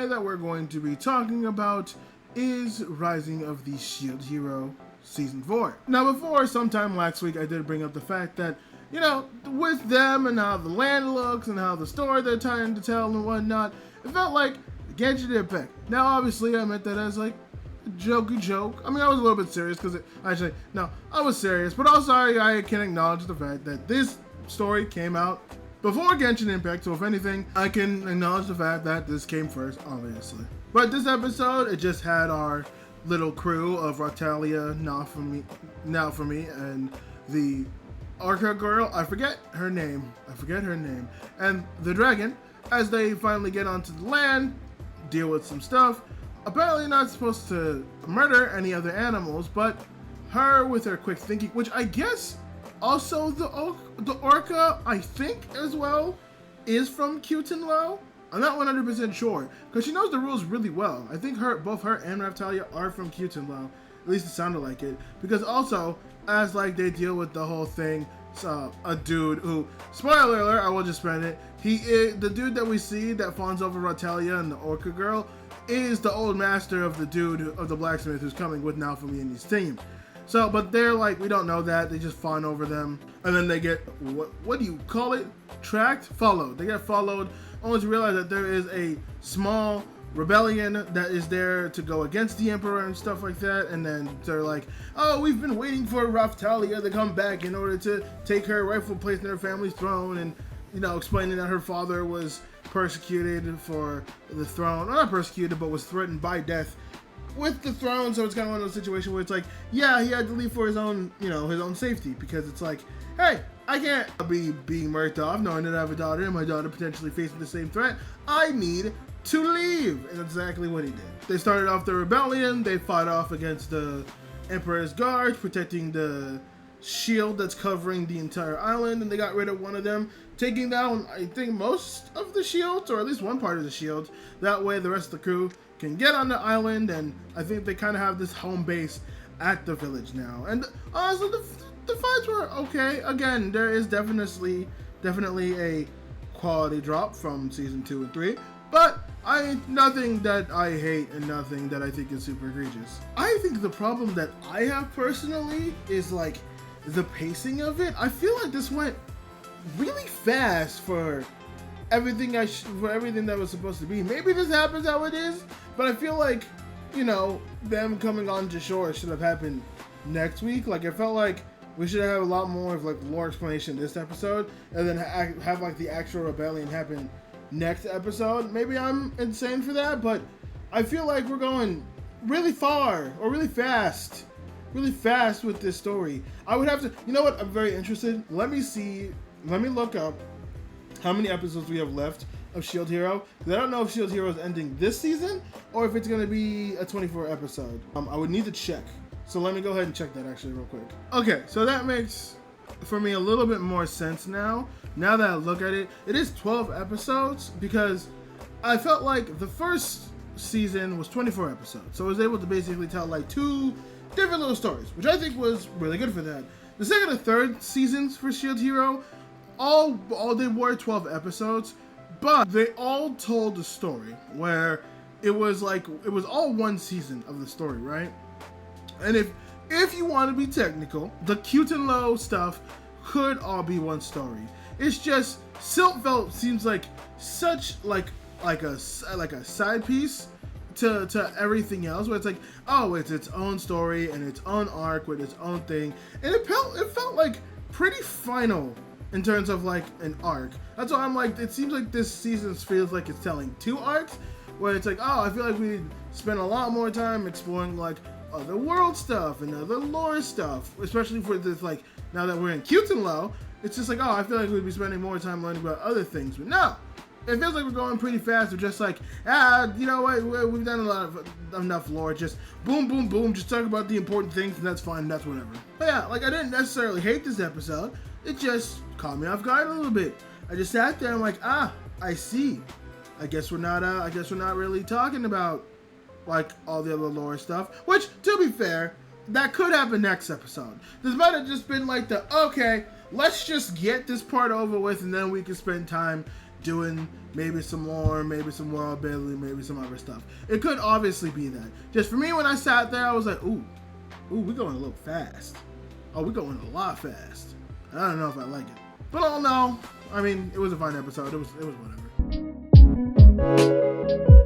anime that we're going to be talking about is Rising of the Shield Hero Season 4. Now before, sometime last week, I did bring up the fact that, you know, with them and how the land looks and how the story they're trying to tell and whatnot, it felt like Genshin Impact. Now obviously I meant that as like a jokey joke. I mean, I was a little bit serious because I was serious, but also I can acknowledge the fact that this story came out before Genshin Impact, so if anything, I can acknowledge the fact that this came first, obviously. But this episode, it just had our little crew of Ratalia, Naofumi, and the Orca girl, I forget her name, and the dragon, as they finally get onto the land, deal with some stuff. Apparently not supposed to murder any other animals, but her with her quick thinking, which I guess also the Orca, I think as well, is from Kyutenlo. I'm not 100% sure, because she knows the rules really well. I think both her and Raftalia are from Kyutenlo. At least it sounded like it. Because also, as like they deal with the whole thing, a dude who, spoiler alert, I will just spread it. The dude that we see that fawns over Ratalia and the Orca girl is the old master of the dude of the blacksmith who's coming with Naofumi and his team. So, but they're like, we don't know that. They just fawn over them, and then they get what do you call it? Tracked, followed. They get followed, only to realize that there is a small rebellion that is there to go against the emperor and stuff like that. And then they're like, oh, we've been waiting for Raftalia to come back in order to take her rightful place in her family's throne, and you know, explaining that her father was persecuted for the throne, or not persecuted, but was threatened by death with the throne. So it's kind of one of those situations where it's like, yeah, he had to leave for his own, you know, his own safety, because it's like, hey, I can't be being murked off knowing that I have a daughter and my daughter potentially facing the same threat. I need to leave. And that's exactly what he did. They started off the rebellion. They fought off against the Emperor's guards, protecting the shield that's covering the entire island, and they got rid of one of them, taking down, I think, most of the shields, or at least one part of the shield. That way the rest of the crew can get on the island, and I think they kind of have this home base at the village now. And honestly, the fights were okay. Again, there is definitely a quality drop from season 2 and 3, but nothing that I hate and nothing that I think is super egregious. I think the problem that I have personally is like the pacing of it. I feel like this went really fast for everything that was supposed to be. Maybe this happens how it is, but I feel like, you know, them coming onto shore should have happened next week. Like, it felt like we should have a lot more of like lore explanation this episode, and then have like the actual rebellion happen next episode. Maybe I'm insane for that, but I feel like we're going really far or really fast with this story. I would have to, you know what, I'm very interested. Let me look up how many episodes we have left of Shield Hero, because I don't know if Shield Hero is ending this season or if it's going to be a 24 episode. I would need to check. So let me go ahead and check that actually real quick. Okay, so that makes for me a little bit more sense now. Now that I look at it, it is 12 episodes, because I felt like the first season was 24 episodes. So I was able to basically tell like 2 different little stories, which I think was really good for that. The second and third seasons for Shield Hero, all they were 12 episodes, but they all told a story where it was all one season of the story, right? And if you want to be technical, the Kyutenlo stuff could all be one story. It's just Siltveld seems like such like a side piece to everything else, where it's like, oh, it's its own story and its own arc with its own thing, and it felt like pretty final in terms of like an arc. That's why I'm like, it seems like this season feels like it's telling 2 arcs, where it's like, oh, I feel like we spent a lot more time exploring like other world stuff and other lore stuff, especially for this, like, now that we're in Kyutenlo, it's just like, oh, I feel like we'd be spending more time learning about other things. But no, it feels like we're going pretty fast. We're just like, you know what, we've done enough lore, just boom, boom, boom, just talk about the important things, and that's fine, that's whatever. But yeah, like, I didn't necessarily hate this episode, it just caught me off guard a little bit. I just sat there and I'm like, I see. I guess we're not really talking about like all the other lore stuff, which, to be fair, that could happen next episode. This might have just been like okay, let's just get this part over with, and then we can spend time doing maybe some lore, maybe some world building, maybe some other stuff. It could obviously be that. Just for me, when I sat there, I was like, ooh, we're going a little fast. Oh, we're going a lot fast. I don't know if I like it. But all in all, I mean, it was a fine episode. It was whatever.